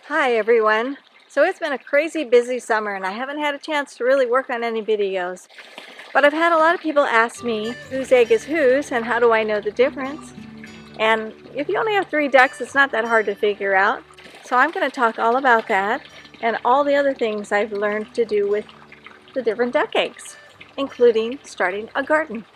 Hi everyone. So it's been a crazy busy summer and I haven't had a chance to really work on any videos. But I've had a lot of people ask me whose egg is whose and how do I know the difference? And if you only have 3 ducks, it's not that hard to figure out. So I'm going to talk all about that and all the other things I've learned to do with the different duck eggs, including starting a garden.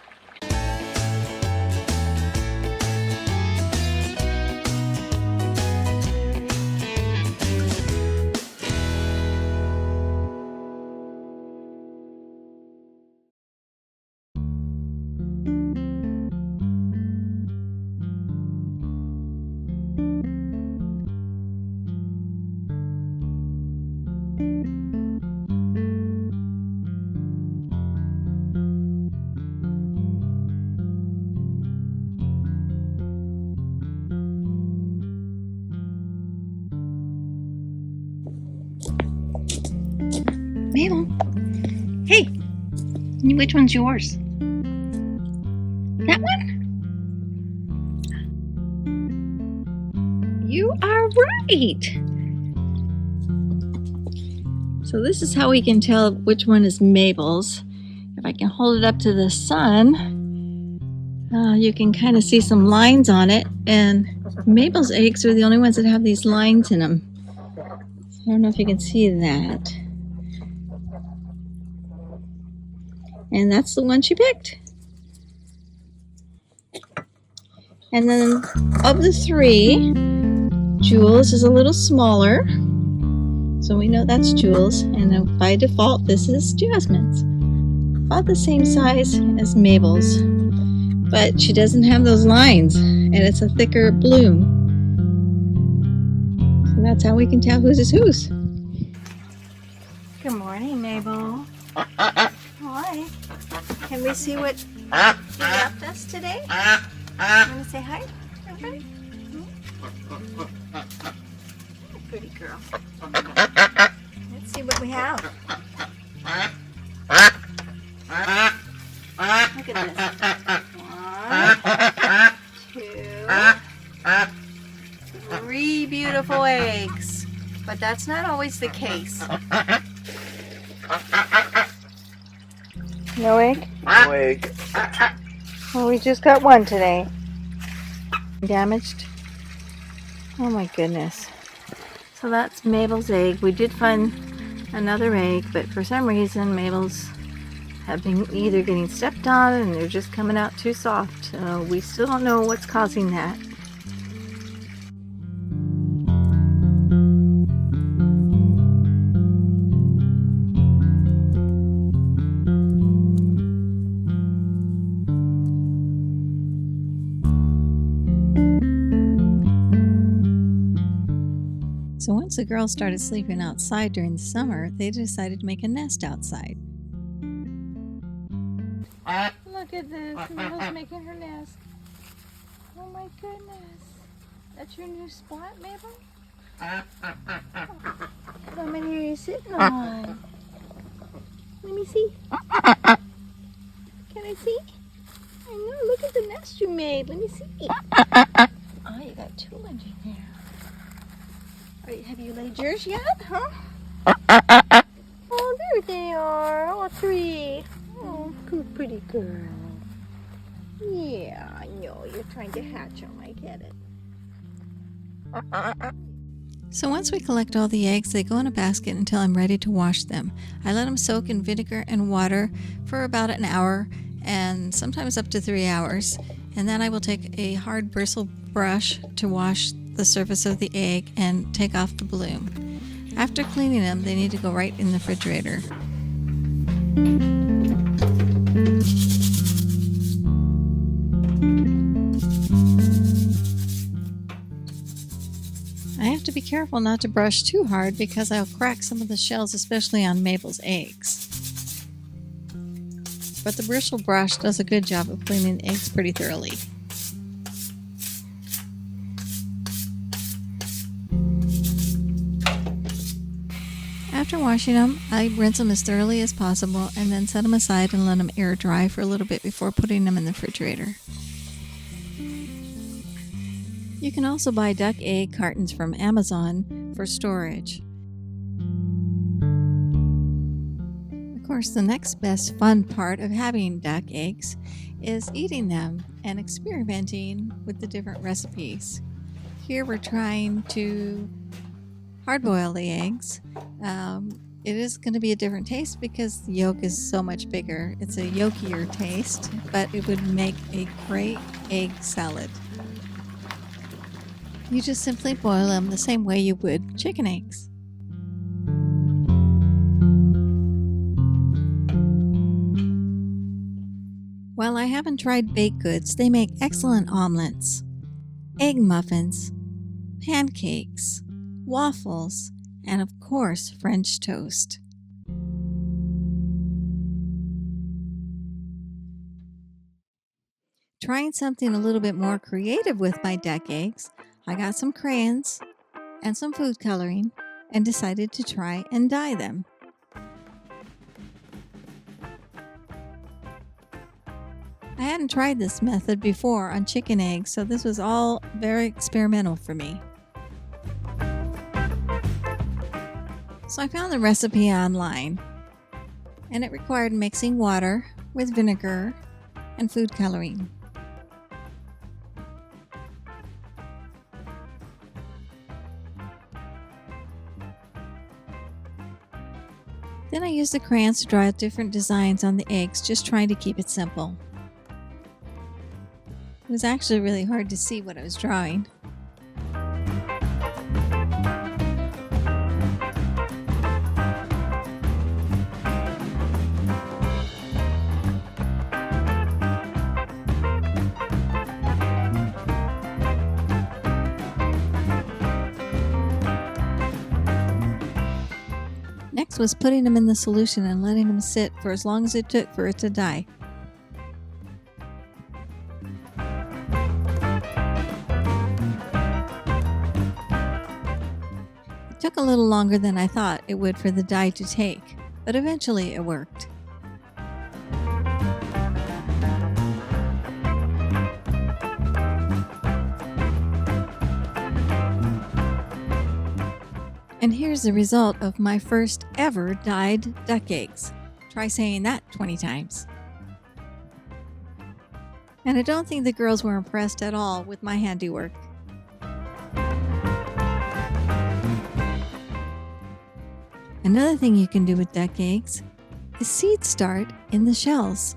Mabel, hey, which one's yours? That one? You are right. So this is how we can tell which one is Mabel's. If I can hold it up to the sun, you can kind of see some lines on it, and Mabel's eggs are the only ones that have these lines in them. I don't know if you can see that. And that's the one she picked. And then of the 3, Jules is a little smaller. So we know that's Jules. And then by default, this is Jasmine's. About the same size as Mabel's. But she doesn't have those lines. And it's a thicker bloom. So that's how we can tell whose is whose. Good morning, Mabel. Hi. Can we see what you left us today? Want to say hi, everybody? Pretty girl. Let's see what we have. Look at this. 1, 2, 3 beautiful eggs. But that's not always the case. No egg? No egg. Well, we just got one today. Damaged. Oh my goodness. So that's Mabel's egg. We did find another egg, but for some reason Mabel's have been either getting stepped on and they're just coming out too soft. So we still don't know what's causing that. So once the girls started sleeping outside during the summer, they decided to make a nest outside. Look at this. Mabel's making her nest. Oh my goodness. That's your new spot, Mabel? How many are you sitting on? Let me see. Can I see? I know. Look at the nest you made. Let me see. Oh, you got 2 in there. Have you laid yours yet, huh? Oh, there they are. All 3. Oh, good, pretty girl. Yeah, I know. You're trying to hatch them. I get it. So once we collect all the eggs, they go in a basket until I'm ready to wash them. I let them soak in vinegar and water for about an hour and sometimes up to 3 hours. And then I will take a hard bristle brush to wash the surface of the egg and take off the bloom. After cleaning them, they need to go right in the refrigerator. I have to be careful not to brush too hard because I'll crack some of the shells, especially on Mabel's eggs. But the bristle brush does a good job of cleaning the eggs pretty thoroughly. After washing them, I rinse them as thoroughly as possible and then set them aside and let them air dry for a little bit before putting them in the refrigerator. You can also buy duck egg cartons from Amazon for storage. Of course, the next best fun part of having duck eggs is eating them and experimenting with the different recipes. Here we're trying to hard-boil the eggs. It is going to be a different taste because the yolk is so much bigger. It's a yolkier taste, but it would make a great egg salad. You just simply boil them the same way you would chicken eggs. While I haven't tried baked goods, they make excellent omelets, egg muffins, pancakes, waffles, and of course, French toast. Trying something a little bit more creative with my duck eggs, I got some crayons and some food coloring and decided to try and dye them. I hadn't tried this method before on chicken eggs, so this was all very experimental for me. So I found the recipe online, and it required mixing water with vinegar and food coloring. Then I used the crayons to draw out different designs on the eggs, just trying to keep it simple. It was actually really hard to see what I was drawing. Next was putting them in the solution and letting them sit for as long as it took for it to dye. It took a little longer than I thought it would for the dye to take, but eventually it worked. And here's the result of my first ever dyed duck eggs. Try saying that 20 times. And I don't think the girls were impressed at all with my handiwork. Another thing you can do with duck eggs is seed start in the shells.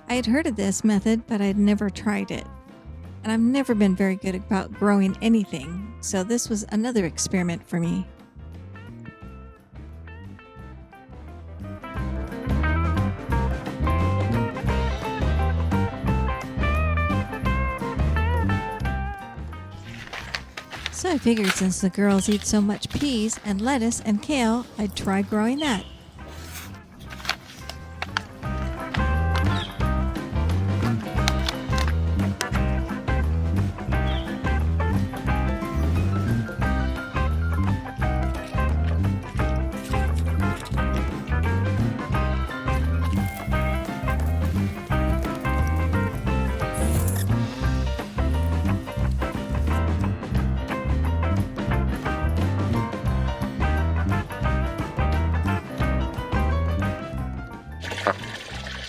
I had heard of this method, but I had never tried it. And I've never been very good about growing anything, so this was another experiment for me. So I figured since the girls eat so much peas and lettuce and kale, I'd try growing that.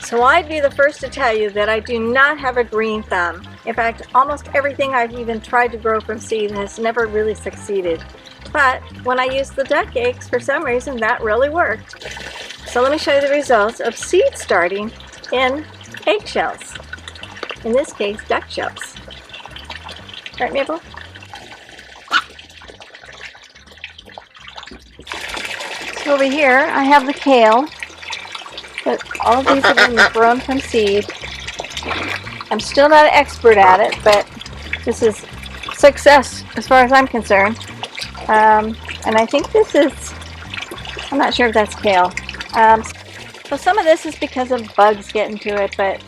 So I'd be the first to tell you that I do not have a green thumb. In fact, almost everything I've even tried to grow from seed has never really succeeded. But when I used the duck eggs, for some reason that really worked. So let me show you the results of seed starting in eggshells. In this case, duck shells. Right, Mabel? So over here I have the kale. But all of these have been grown from seed. I'm still not an expert at it, but this is success as far as I'm concerned. And I think this is, I'm not sure if that's kale. So some of this is because of bugs getting to it, but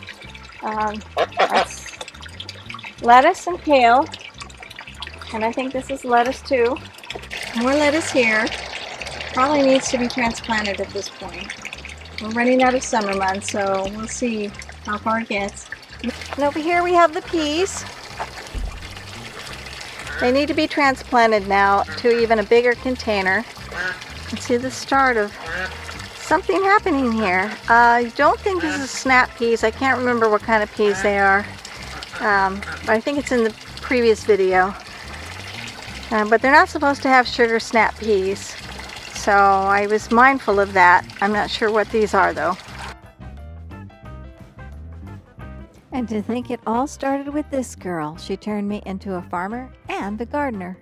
that's lettuce and kale. And I think this is lettuce too. More lettuce here. Probably needs to be transplanted at this point. We're running out of summer months, so we'll see how far it gets. And over here we have the peas. They need to be transplanted now to even a bigger container. And see the start of something happening here. I don't think this is snap peas. I can't remember what kind of peas they are. But I think it's in the previous video. But they're not supposed to have sugar snap peas. So I was mindful of that. I'm not sure what these are though. And to think it all started with this girl. She turned me into a farmer and a gardener.